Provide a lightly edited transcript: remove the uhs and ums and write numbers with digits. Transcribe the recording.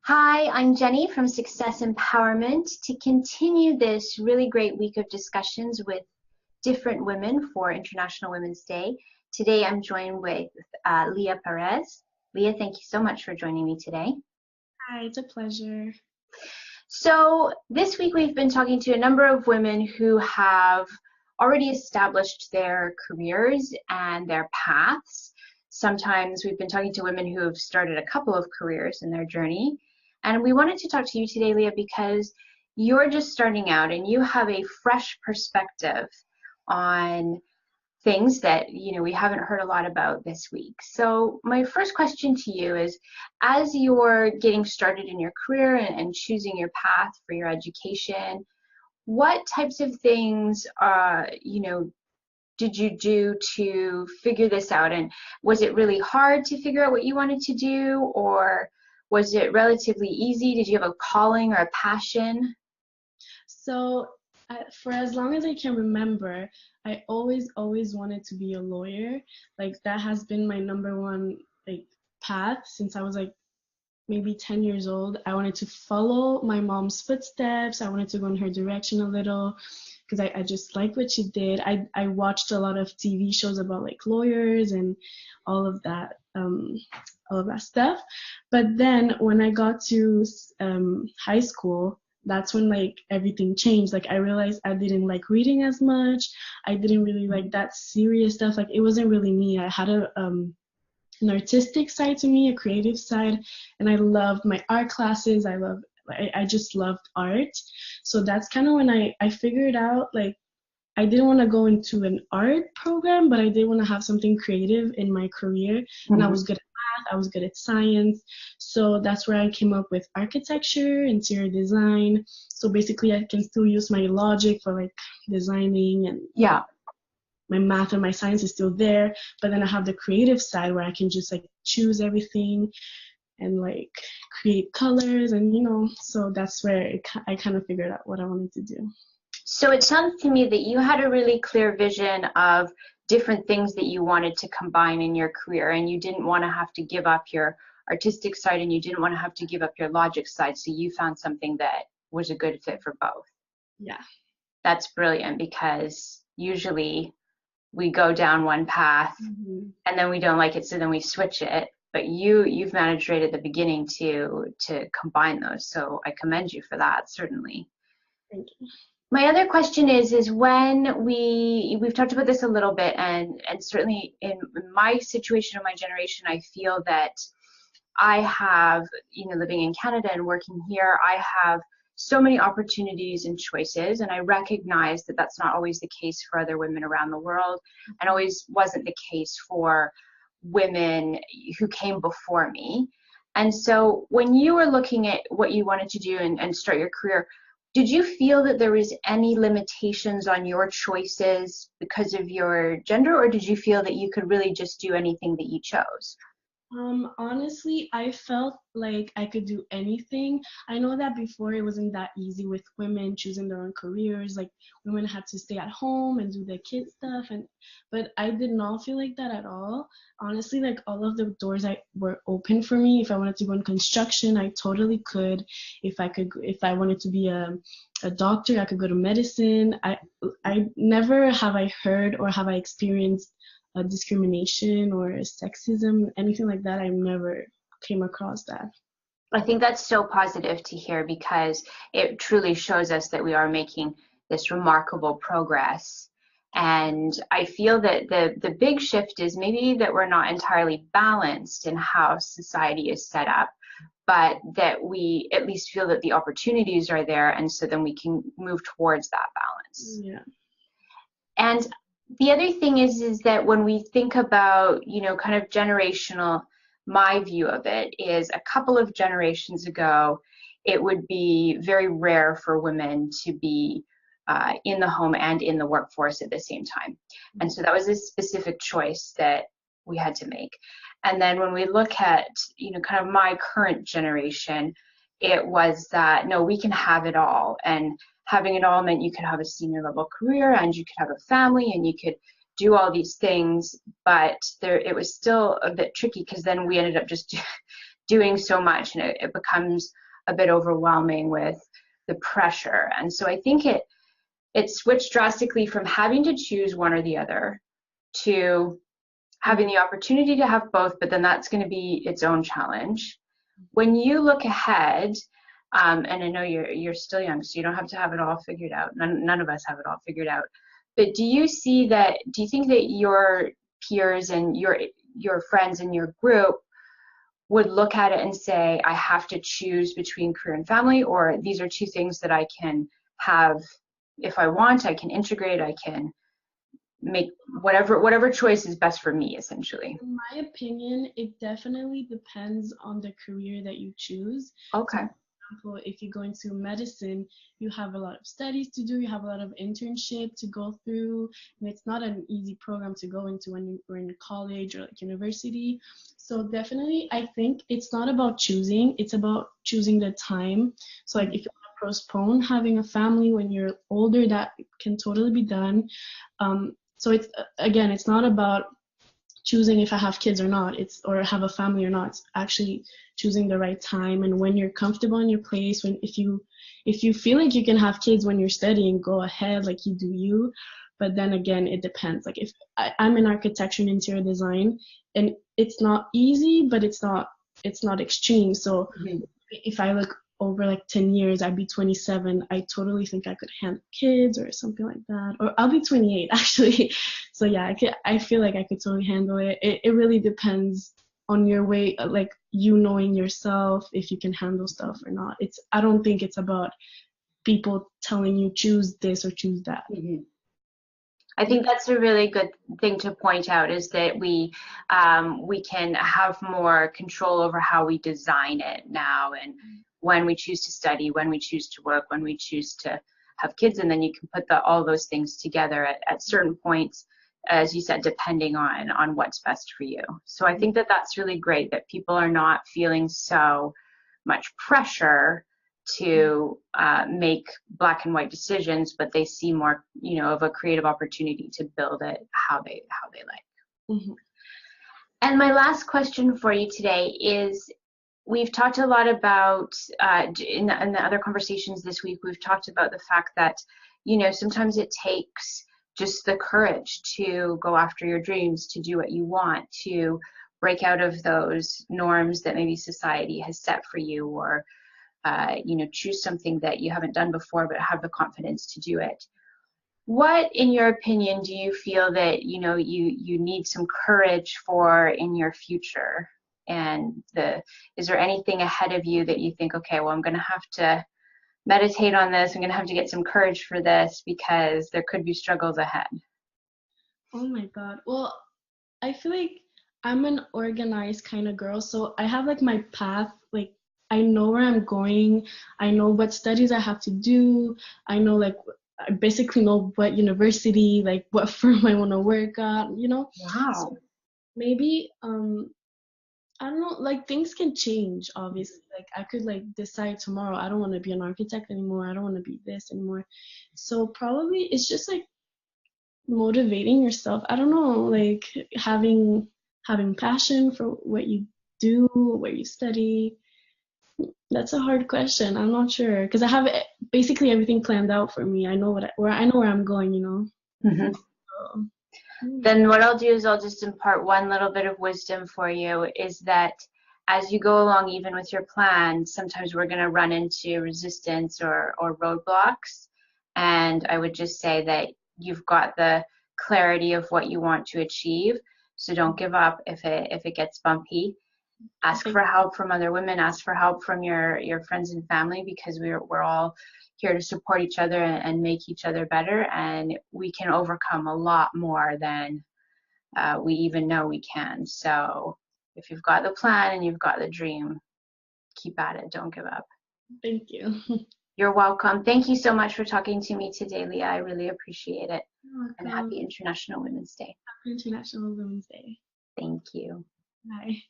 Hi, I'm Jenny from Success Empowerment to continue this really great week of discussions with different women for International Women's Day. Today I'm joined with Lia Perez. Lia, thank you so much for joining me today. Hi, it's a pleasure. So this week we've been talking to a number of women who have already established their careers and their paths. Sometimes we've been talking to women who have started a couple of careers in their journey. And we wanted to talk to you today, Lia, because you're just starting out and you have a fresh perspective on things that we haven't heard a lot about this week. So my first question to you is, as you're getting started in your career and choosing your path for your education, what types of things did you do to figure this out? And was it really hard to figure out what you wanted to do, or was it relatively easy? Did you have a calling or a passion? So, for as long as I can remember, I always wanted to be a lawyer. Like that has been my number one like path since I was like maybe 10 years old. I wanted to follow my mom's footsteps. I wanted to go in her direction a little because I just liked what she did. I watched a lot of TV shows about like lawyers and all of that all of that stuff. But then when I got to high school, that's when like everything changed. Like I realized I didn't like reading as much. I didn't really like that serious stuff. Like it wasn't really me. I had a an artistic side to me, a creative side, and I loved my art classes. I just loved art. So that's kind of when I figured out like I didn't want to go into an art program, but I did want to have something creative in my career. And I was good at math, I was good at science. So that's where I came up with architecture, interior design. So basically I can still use my logic for like designing and Yeah. my math and my science is still there, but then I have the creative side where I can just like choose everything and like create colors and so that's where I kind of figured out what I wanted to do. So it sounds to me that you had a really clear vision of different things that you wanted to combine in your career, and you didn't want to have to give up your artistic side and you didn't want to have to give up your logic side. So you found something that was a good fit for both. Yeah. That's brilliant, because usually we go down one path and then we don't like it, so then we switch it. But you've managed right at the beginning to combine those. So I commend you for that, certainly. Thank you. My other question is when we've talked about this a little bit, and certainly in my situation, in my generation, I feel that I have, living in Canada and working here, I have so many opportunities and choices, and I recognize that that's not always the case for other women around the world, and always wasn't the case for women who came before me. And so when you were looking at what you wanted to do and start your career, did you feel that there was any limitations on your choices because of your gender, or did you feel that you could really just do anything that you chose? Honestly, I felt like I could do anything. I know that before it wasn't that easy with women choosing their own careers. Like women had to stay at home and do the kid stuff, but I did not feel like that at all. Honestly, like all of the doors I were open for me. If I wanted to go in construction, I totally could. If I wanted to be a doctor, I could go to medicine. I never have I heard or have I experienced discrimination or sexism, anything like that. I never came across that. I think that's so positive to hear, because it truly shows us that we are making this remarkable progress. And I feel that the big shift is maybe that we're not entirely balanced in how society is set up, but that we at least feel that the opportunities are there, and so then we can move towards that balance. Yeah. And the other thing is that when we think about, kind of generational, my view of it is a couple of generations ago, it would be very rare for women to be in the home and in the workforce at the same time. And so that was a specific choice that we had to make. And then when we look at, kind of my current generation, it was that, no, we can have it all. And having it all meant you could have a senior level career and you could have a family and you could do all these things, but it was still a bit tricky, because then we ended up just doing so much, and it becomes a bit overwhelming with the pressure. And so I think it switched drastically from having to choose one or the other to having the opportunity to have both, but then that's going to be its own challenge. When you look ahead, and I know you're still young, so you don't have to have it all figured out. None of us have it all figured out. But do you think that your peers and your friends in your group would look at it and say, I have to choose between career and family, or these are two things that I can have if I want, I can integrate, I can make whatever choice is best for me, essentially? In my opinion, it definitely depends on the career that you choose. Okay. So, for example, if you go into medicine, you have a lot of studies to do, you have a lot of internship to go through, and it's not an easy program to go into when you're in college or like university. So definitely, I think it's not about choosing, it's about choosing the time. So like if you want to postpone having a family when you're older, that can totally be done. So it's again, it's not about choosing if I have kids or not, or have a family or not. It's actually choosing the right time and when you're comfortable in your place. When if you feel like you can have kids when you're studying, go ahead, like you do you. But then again, it depends. Like if I'm in architecture and interior design, and it's not easy, but it's not extreme. So if I look over like 10 years, I'd be 27. I totally think I could handle kids or something like that. Or I'll be 28 actually. So yeah, I feel like I could totally handle it. It really depends on your way, like you knowing yourself, if you can handle stuff or not. I don't think it's about people telling you choose this or choose that. Mm-hmm. I think that's a really good thing to point out, is that we can have more control over how we design it now, and when we choose to study, when we choose to work, when we choose to have kids, and then you can put all those things together at certain points, as you said, depending on what's best for you. So I think that that's really great, that people are not feeling so much pressure to make black and white decisions, but they see more, of a creative opportunity to build it how they like. Mm-hmm. And my last question for you today is, we've talked a lot about, in the other conversations this week, we've talked about the fact that, sometimes it takes just the courage to go after your dreams, to do what you want, to break out of those norms that maybe society has set for you, or choose something that you haven't done before, but have the confidence to do it. What, in your opinion, do you feel that, you need some courage for in your future? And is there anything ahead of you that you think, okay, well, I'm going to have to meditate on this. I'm going to have to get some courage for this because there could be struggles ahead? Oh my God. Well, I feel like I'm an organized kind of girl, so I have like my path, like I know where I'm going, I know what studies I have to do, I know like I basically know what university, like what firm I want to work at, Wow. So maybe I don't know, like things can change obviously. Like I could like decide tomorrow I don't want to be an architect anymore, I don't want to be this anymore. So probably it's just like motivating yourself. I don't know, like having passion for what you do, what you study. That's a hard question. I'm not sure because I have basically everything planned out for me. I know I know where I'm going. Mm-hmm. So, Then what I'll do is I'll just impart one little bit of wisdom for you, is that as you go along, even with your plan, sometimes we're going to run into resistance or roadblocks. And I would just say that you've got the clarity of what you want to achieve. So don't give up if it gets bumpy. Ask for help from other women, ask for help from your friends and family, because we're all here to support each other and make each other better, and we can overcome a lot more than we even know we can. So if you've got the plan and you've got the dream, keep at it, don't give up. Thank you. You're welcome. Thank you so much for talking to me today, Leah. I really appreciate it. And happy International Women's Day. Happy International Women's Day. Thank you. Bye.